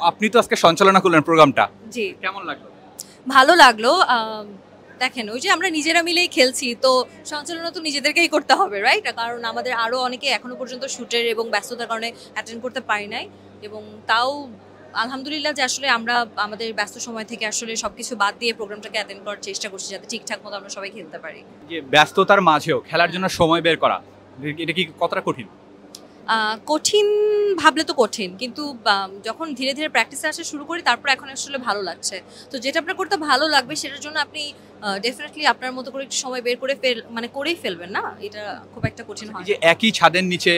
আপনি তো আজকে সঞ্চালনা করলেন প্রোগ্রামটা, জি কেমন লাগলো? ভালো লাগলো। দেখেন ওই যে আমরা নিজেরা মিলেই খেলছি, তো সঞ্চালনা তো নিজেদেরকেই করতে হবে, রাইট? কারণ আমাদের আরও অনেকে এখনো পর্যন্ত শুটের এবং ব্যস্ততার কারণে অ্যাটেন্ড করতে পারি নাই, এবং তাও আলহামদুলিল্লাহ যে আসলে আমরা আমাদের ব্যস্ত সময় থেকে আসলে সবকিছু বাদ দিয়ে প্রোগ্রামটাকে অ্যাটেন্ড করার চেষ্টা করছি যাতে ঠিকঠাক মতো আমরা সবাই খেলতে পারি। যে ব্যস্ততার মাঝেও খেলার জন্য সময় বের করা, এটা কি কতটা কঠিন? কঠিন ভাবলে তো কঠিন, কিন্তু যখন ধীরে ধীরে প্র্যাকটিসে আসা শুরু করি তারপর এখন আসলে ভালো লাগছে। তো যেটা আপনার করতে ভালো লাগবে সেটার জন্য আপনি ডেফিনেটলি আপনার মতো করে একটু সময় বের করে করেই ফেলবেন না, এটা খুব একটা কঠিন হয়। যে একই ছাদের নিচে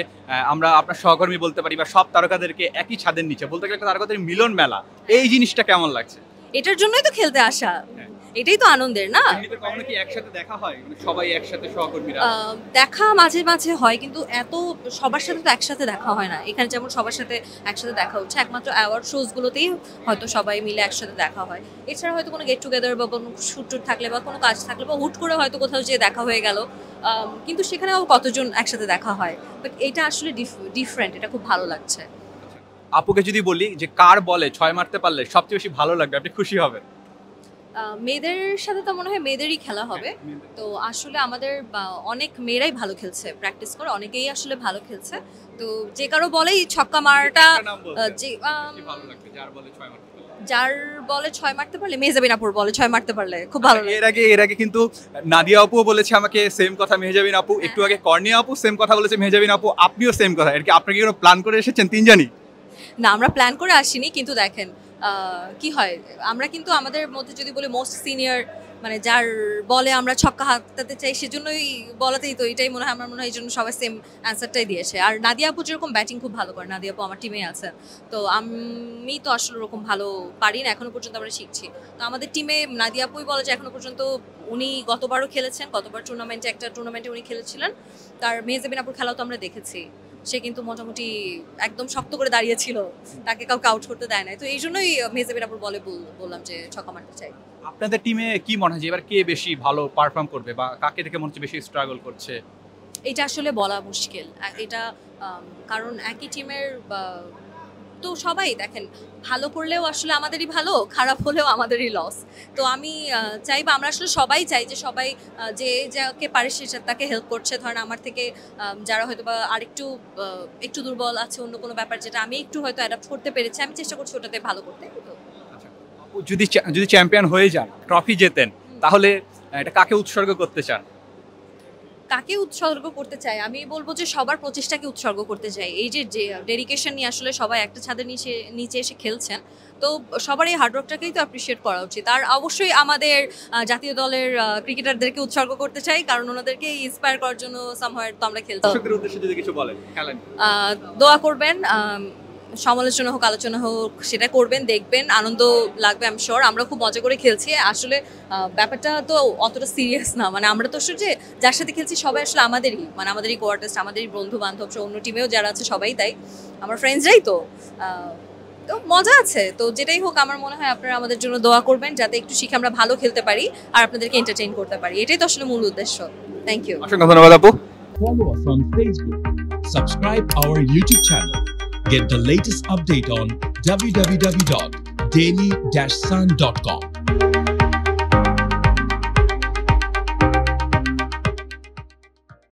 আমরা আপনার সহকর্মী বলতে পারি বা সব তারকাদেরকে একই ছাদের নিচে বলতে গেলে তারকাদের মিলন মেলা, এই জিনিসটা কেমন লাগছে? এটার জন্যই তো খেলতে আসা, এটাই তো আনন্দের না? কখনো কি একসাথে দেখা হয়, মানে সবাই একসাথে সহকর্মীরা? দেখা মাঝে মাঝে হয়, কিন্তু এত সবার সাথে তো একসাথে দেখা হয় না। এখানে যেমন সবার সাথে একসাথে দেখা হচ্ছে একমাত্র অ্যাওয়ার্ড শোজগুলোতেই হয়তো সবাই মিলে একসাথে দেখা হয়। এছাড়া হয়তো কোনো গেট টুগেদার বা কোনো শুট টুট থাকলে বা কোনো কাজ থাকলে বা হুট করে হয়তো কোথাও যেয়ে দেখা হয়ে গেল, কিন্তু সেখানেও কতজন একসাথে দেখা হয়। বাট এটা আসলে ডিফারেন্ট, এটা খুব ভালো লাগছে। আপুকে যদি বলি যে কার বলে 6 মারতে পারলে সবচেয়ে বেশি ভালো লাগবে, আপনি খুশি হবেন? মেয়েদের সাথে তো মনে হয় মেয়েদেরই খেলা হবে। তো আসলে আমাদের অনেক মেয়েরাই ভালো খেলছে, প্র্যাকটিস করে অনেকেই আসলে ভালো খেলছে। তো যে কারো বলেই ছক্কা মারাটা, যে যার বলে 6 মারতে পারলে, মেহজাবিন আপুর বলে 6 মারতে পারলে খুব ভালো লাগে। এর আগে কিন্তু নাদিয়া আপুও বলেছে আমাকে সেম কথা, মেহজাবিন আপু একটু আগে কর্নিয়া আপু সেম কথা বলেছে, মেহজাবিন আপু আপনিও সেম কথা। এর কি আপনি কি কোনো প্ল্যান করে এসেছেন তিনজনই? না, আমরা প্ল্যান করে আসিনি, কিন্তু দেখেন কি হয়, আমরা কিন্তু আমাদের মধ্যে যদি বলি মোস্ট সিনিয়র, মানে যার বলে আমরা ছক্কা হাতাতে চাই সেজন্যই বলাতেই তো এটাই মনে হয়, আমার মনে হয় এই জন্য সবাই সেম অ্যান্সারটাই দিয়েছে। আর নাদিয়া আপু যেরকম ব্যাটিং খুব ভালো করে, নাদিয়া আপু আমার টিমে আছে, তো আমি তো আসলে ওরকম ভালো পারি না, এখনো পর্যন্ত আমরা শিখছি। তো আমাদের টিমে নাদিয়া আপুই বলে যে এখনো পর্যন্ত উনি গতবারও খেলেছেন, গতবার একটা টুর্নামেন্টে উনি খেলেছিলেন, তার মেহজাবিন আপুর খেলাও তো আমরা দেখেছি, সে কিন্তু মোটামুটি একদম শক্ত করে দাঁড়িয়েছিল, তাকে কাউকে আউট করতে দেয় নাই। তো এই জন্যই মেহজাবিন আপুর বলে বললাম যে ছক্কা মারতে চাই। আপনাদের টিমে কি মনে হয় যে এবার কে বেশি ভালো পারফর্ম করবে বা কাকে দেখে মনে হচ্ছে বেশি স্ট্রাগল করছে? এটা আসলে বলা মুশকিল, এটা কারণ একই টিমের তো সবাই দেখেন ভালো করলেও আসলে আমাদেরই ভালো, খারাপ হলেও আমাদেরই লস। তো আমি চাইবো, আমরা আসলে সবাই চাই যে সবাই যে যাকে পারে সে তাকে হেল্প করছে। ধরেন আমার থেকে যারা হয়তো বা একটু দুর্বল আছে অন্য কোনো ব্যাপার, যেটা আমি একটু হয়তো অ্যাডাপ্ট করতে পেরেছি, আমি চেষ্টা করছি ওটাতে ভালো করতে। যদি চ্যাম্পিয়ন হয়ে যান, ট্রফি জেতেন, তাহলে এটা কাকে উৎসর্গ করতে চান? কাকে উৎসর্গ করতে চাই? আমি বলবো যে সবার প্রচেষ্টাকে উৎসর্গ করতে চাই। এই যে ডেডিকেশন নিয়ে আসলে সবাই একটা ছাদের নিচে এসে খেলছেন, তো সবার এই হার্ডওয়ার্কটাকেই তো অ্যাপ্রিসিয়েট করা উচিত। আর অবশ্যই আমাদের জাতীয় দলের ক্রিকেটারদেরকে উৎসর্গ করতে চাই, কারণ ওনাদেরকে ইন্সপায়ার করার জন্য সামহার তো আমরা খেলতে। দর্শকদের উদ্দেশ্যে যদি কিছু বলেন, দোয়া করবেন, সমালোচনা হোক আলোচনা হোক সেটা করবেন, দেখবেন, আনন্দ লাগবে আই এম শিওর। আমরা খুব মজা করে খেলছি, আসলে ব্যাপারটা তো অতটা সিরিয়াস না, মানে আমরা তো আসলে যে যার সাথে খেলছি সবাই আসলে আমাদেরই কোয়ার্টার্স, আমাদেরই বন্ধু বান্ধব, অন্য টিমেও যারা আছে সবাই তাই, আমার ফ্রেন্ডসরাই তো মজা আছে। তো যেটাই হোক আমার মনে হয় আপনারা আমাদের জন্য দোয়া করবেন, যাতে একটু শিখে আমরা ভালো খেলতে পারি আর আপনাদেরকে এন্টারটেইন করতে পারি, এটাই তো আসলে মূল উদ্দেশ্য। থ্যাংক ইউ, অসংখ্য ধন্যবাদ আপু। Follow us on Facebook, subscribe our YouTube channel, get the latest update on www.daily-sun.com.